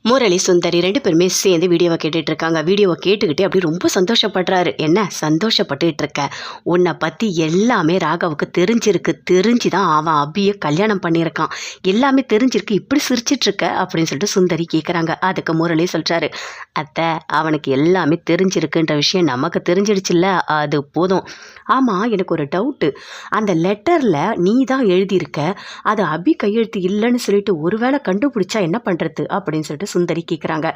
முரளி சுந்தரி 2 பேருமே சேர்ந்து வீடியோவை கேட்டுட்டு இருக்காங்க. வீடியோவை கேட்டுக்கிட்டே அப்படி ரொம்ப சந்தோஷப்படுறாரு. என்ன சந்தோஷப்பட்டுட்டு இருக்க, உன்னை பற்றி எல்லாமே ராகவுக்கு தெரிஞ்சிருக்கு, தெரிஞ்சு தான் அவன் அபியை கல்யாணம் பண்ணியிருக்கான், எல்லாமே தெரிஞ்சிருக்கு, இப்படி சிரிச்சிட்டு இருக்க அப்படின்னு சொல்லிட்டு சுந்தரி கேட்குறாங்க. அதுக்கு முரளி சொல்கிறாரு, அத்தை அவனுக்கு எல்லாமே தெரிஞ்சிருக்குன்ற விஷயம் நமக்கு தெரிஞ்சிடுச்சுல்ல, அது போதும். ஆமாம், எனக்கு ஒரு டவுட்டு, அந்த லெட்டரில் நீ தான் எழுதியிருக்க, அது அபி கையெழுத்து இல்லைன்னு சொல்லிட்டு ஒருவேளை கண்டுபிடிச்சா என்ன பண்ணுறது அப்படின்னு சொல்லிட்டு சுந்தரி கேட்குறாங்க.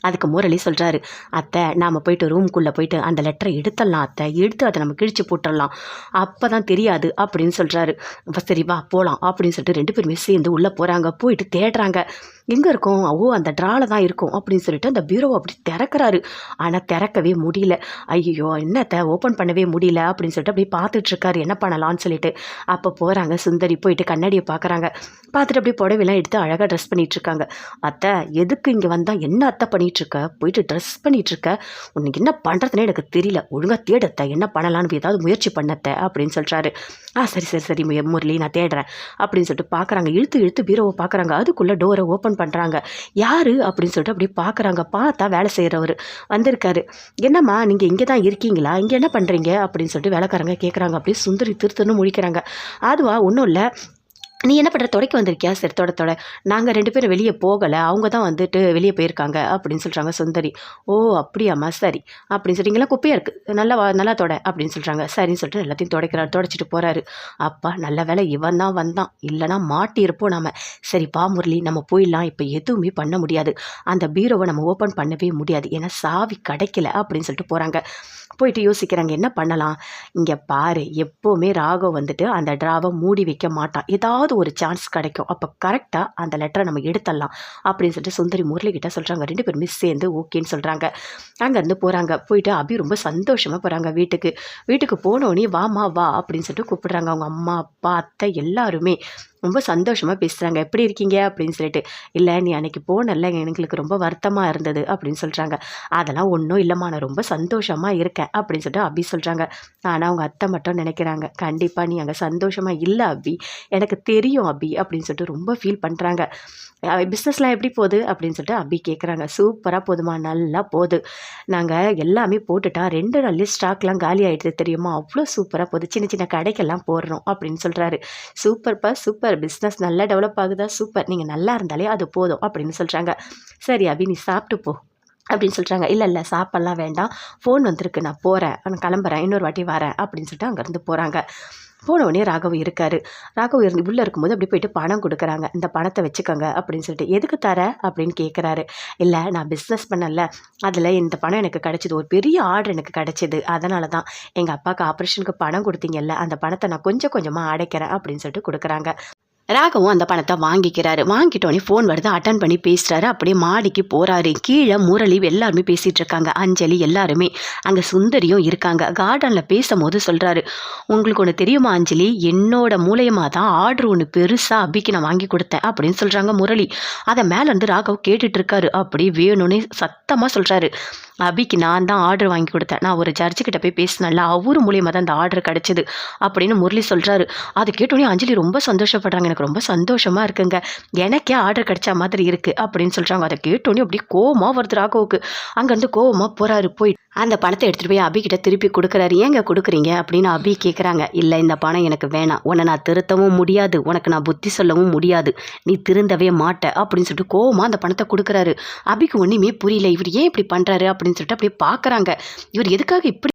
அதுக்கு முரளி சொல்கிறாரு, அத்தை நாம் போயிட்டு ரூம்குள்ளே போயிட்டு அந்த லெட்டரை எடுத்துடலாம் அத்தை, எடுத்து அதை நம்ம கிழிச்சு போட்டுடலாம், அப்போ தான் தெரியாது அப்படின்னு சொல்கிறாரு. சரி வா போகலாம் அப்படின்னு சொல்லிட்டு 2 பேருமே சேர்ந்து உள்ளே போகிறாங்க. போயிட்டு தேடுறாங்க, எங்கே இருக்கும், ஓ அந்த ட்ராவில் தான் இருக்கும் அப்படின்னு சொல்லிட்டு அந்த பீரோவை அப்படி திறக்கிறாரு. ஆனால் திறக்கவே முடியல. ஐயோ என்னத்தை ஓப்பன் பண்ணவே முடியல அப்படின்னு சொல்லிட்டு அப்படியே பார்த்துட்ருக்காரு, என்ன பண்ணலான்னு சொல்லிட்டு. அப்போ போகிறாங்க சுந்தரி, போயிட்டு கண்ணாடியை பார்க்குறாங்க. பார்த்துட்டு அப்படியே புடவைலாம் எடுத்து அழகாக ட்ரெஸ் பண்ணிகிட்ருக்காங்க. அத்தை எதுக்கு இங்கே வந்தால் என்ன அத்தை பண்ணிகிட்ருக்க, போயிட்டு ட்ரெஸ் பண்ணிகிட்ருக்க, உனக்கு என்ன பண்ணுறதுனே எனக்கு தெரியல, ஒழுங்காக தேடத்தை என்ன பண்ணலான்னு ஏதாவது முயற்சி பண்ணத்தை அப்படின்னு சொல்கிறாரு. சரி சரி சரி முரளி நான் தேடுறேன் அப்படின்னு சொல்லிட்டு பார்க்குறாங்க. இழுத்து இழுத்து பீரோவை பார்க்குறாங்க. அதுக்குள்ளே டோரை ஓப்பன் பண்ணுறாங்க. யார் அப்படின்னு சொல்லிட்டு அப்படி பார்க்குறாங்க. பார்த்தா வேலை செய்கிறவர் வந்திருக்காரு. என்னம்மா நீங்கள் இங்கே தான் இருக்கீங்களா, இங்கே என்ன பண்ணுறீங்க அப்படின்னு சொல்லிட்டு வேலைக்காரங்க கேட்குறாங்க. அப்படியே சுந்தரி திருத்தன்னு முழிக்கிறாங்க. அதுவா ஒன்றும் இல்லை, நீ என்ன பண்ணுற, துடைக்க வந்திருக்கியா, சரி தொட நாங்கள் 2 பேரும் வெளியே போகலை, அவங்க தான் வந்துட்டு வெளியே போயிருக்காங்க அப்படின்னு சொல்கிறாங்க சுந்தரி. ஓ அப்படியாம்மா சரி அப்படின்னு சொல்லிங்களா, குப்பையாக இருக்குது, நல்லா தொட அப்படின்னு சொல்கிறாங்க. சரின்னு சொல்லிட்டு எல்லாத்தையும் துடைச்சிட்டு போகிறாரு. அப்பா நல்ல வேலை இவன் தான் வந்தான், இல்லைனா மாட்டியிருப்போம் நாம். சரி பா முரளி நம்ம போயிடலாம், இப்போ எதுவுமே பண்ண முடியாது, அந்த பீரோவை நம்ம ஓப்பன் பண்ணவே முடியாது, ஏன்னா சாவி கிடைக்கல அப்படின்னு சொல்லிட்டு போகிறாங்க. போயிட்டு யோசிக்கிறாங்க என்ன பண்ணலாம். இங்கே பாரு, எப்போவுமே ராகவ் வந்துட்டு அந்த ட்ராவை மூடி வைக்க மாட்டான், ஏதாவது ஒரு சான்ஸ் கிடைக்கும், அப்போ கரெக்டாக அந்த லெட்டரை நம்ம எடுத்துடலாம் அப்படின்னு சொல்லிட்டு சுந்தரி முரளிகிட்ட சொல்கிறாங்க. 2 பேருமே சேர்ந்து ஓகேன்னு சொல்கிறாங்க. அங்கேருந்து போகிறாங்க. போயிட்டு அபி ரொம்ப சந்தோஷமாக போகிறாங்க வீட்டுக்கு போனோடனே வாமா வா அப்படின்னு சொல்லிட்டு கூப்பிடுறாங்க. அவங்க அம்மா அப்பா அத்தை எல்லாருமே ரொம்ப சந்தோஷமாக பேசுகிறாங்க. எப்படி இருக்கீங்க அப்படின்னு சொல்லிட்டு. இல்லை நீ அன்றைக்கி போனல, எங்களுக்கு ரொம்ப வருத்தமாக இருந்தது அப்படின்னு சொல்கிறாங்க. அதெல்லாம் ஒன்றும் இல்லைம்மா, நான் ரொம்ப சந்தோஷமாக இருக்கேன் அப்படின்னு சொல்லிட்டு அபி சொல்கிறாங்க. ஆனால் அவங்க அத்தை மட்டும் நினைக்கிறாங்க, கண்டிப்பாக நீ அங்கே சந்தோஷமாக இல்லை அபி, எனக்கு தெரியும் அபி அப்படின்னு சொல்லிட்டு ரொம்ப ஃபீல் பண்ணுறாங்க. பிஸ்னஸ்லாம் எப்படி போகுது அப்படின்னு சொல்லிட்டு அபி கேட்குறாங்க. சூப்பராக போதுமா, நல்லா போகுது, நாங்கள் எல்லாமே போட்டுட்டா 2 நாள்லேயே ஸ்டாக்லாம் காலி ஆகிடுது தெரியுமா, அவ்வளோ சூப்பராக போகுது, சின்ன சின்ன கடைக்கெல்லாம் போடுறோம் அப்படின்னு சொல்கிறாரு. சூப்பர்ப்பா சூப்பர், பிஸ்னஸ் நல்லா டெவலப் ஆகுதா, சூப்பர், நீங்கள் நல்லா இருந்தாலே அது போதும் அப்படின்னு சொல்கிறாங்க. சரி அபி நீ சாப்பிட்டு போ அப்படின்னு சொல்கிறாங்க. இல்லை சாப்பிட்லாம் வேண்டாம், ஃபோன் வந்திருக்கு, நான் போகிறேன், நான் கிளம்புறேன், இன்னொரு வாட்டி வரேன் அப்படின்னு சொல்லிட்டு அங்கேருந்து போகிறாங்க. போனவுடனே ராகவ் இருக்கார். ராகவ் உள்ளே இருக்கும்போது அப்படி போயிட்டு பணம் கொடுக்குறாங்க. இந்த பணத்தை வச்சுக்கோங்க அப்படின்னு சொல்லிட்டு. எதுக்கு தர அப்படின்னு கேட்குறாரு. இல்லை நான் பிஸ்னஸ் பண்ணல, அதில் இந்த பணம் எனக்கு கிடச்சிது, ஒரு பெரிய ஆர்டர் எனக்கு கிடச்சிது, அதனால தான் எங்கள் அப்பாவுக்கு ஆப்ரேஷனுக்கு பணம் கொடுத்தீங்கல்ல, அந்த பணத்தை நான் கொஞ்சம் கொஞ்சமாக அடைக்கிறேன் அப்படின்னு சொல்லிட்டு கொடுக்குறாங்க. ராகவும் அந்த பணத்தை வாங்கிக்கிறாரு. வாங்கிட்டோன்னே ஃபோன் வருது, அட்டன் பண்ணி பேசுகிறாரு. அப்படியே மாடிக்கு போகிறாரு. கீழே முரளி எல்லாருமே பேசிகிட்டு இருக்காங்க, அஞ்சலி எல்லாருமே. அங்கே சுந்தரியும் இருக்காங்க. கார்டனில் பேசும்போது சொல்கிறாரு, உங்களுக்கு ஒன்று தெரியுமா அஞ்சலி, என்னோட மூலயமா தான் ஆர்டர் ஒன்று பெருசாக அபிக்கு நான் வாங்கி கொடுத்தேன் அப்படின்னு சொல்கிறாங்க முரளி. அதை மேலேருந்து ராகவ் கேட்டுட்டு இருக்காரு. அப்படி வேணும்னே சத்தமாக சொல்கிறாரு, அபிக்கு நான் தான் ஆர்டர் வாங்கி கொடுத்தேன், நான் ஒரு ஜட்ஜுக்கிட்ட போய் பேசினேன்ல, அவர் மூலியமாக தான் அந்த ஆர்டர் கிடச்சிது அப்படின்னு முரளி சொல்கிறாரு. அது கேட்டோன்னே அஞ்சலி ரொம்ப சந்தோஷப்படுறாங்க. எனக்கு ரொம்ப சந்தோஷமாக இருக்குங்க, எனக்கே ஆர்டர் கிடைச்ச மாதிரி இருக்குது அப்படின்னு சொல்கிறாங்க. அதை கேட்டோன்னே அப்படியே கோவமாக வருது ராகவுக்கு. அங்கேருந்து கோவமாக போகிறாரு. போய் அந்த பணத்தை எடுத்துகிட்டு போய் அபிக்கிட்ட திருப்பி கொடுக்குறாரு. ஏங்க கொடுக்குறீங்க அப்படின்னு அபி கேட்குறாங்க. இல்லை இந்த பணம் எனக்கு வேணாம், உன்னை நான் திருத்தவும் முடியாது, உனக்கு நான் புத்தி சொல்லவும் முடியாது, நீ திருந்தவே மாட்ட அப்படின்னு சொல்லிட்டு கோவமாக அந்த பணத்தை கொடுக்குறாரு. அபிக்கு ஒன்றுமே புரியல, இவர் ஏன் இப்படி பண்ணுறாரு அப்படின்னு சொல்லிட்டு அப்படியே பார்க்குறாங்க. இவர் எதுக்காக இப்படி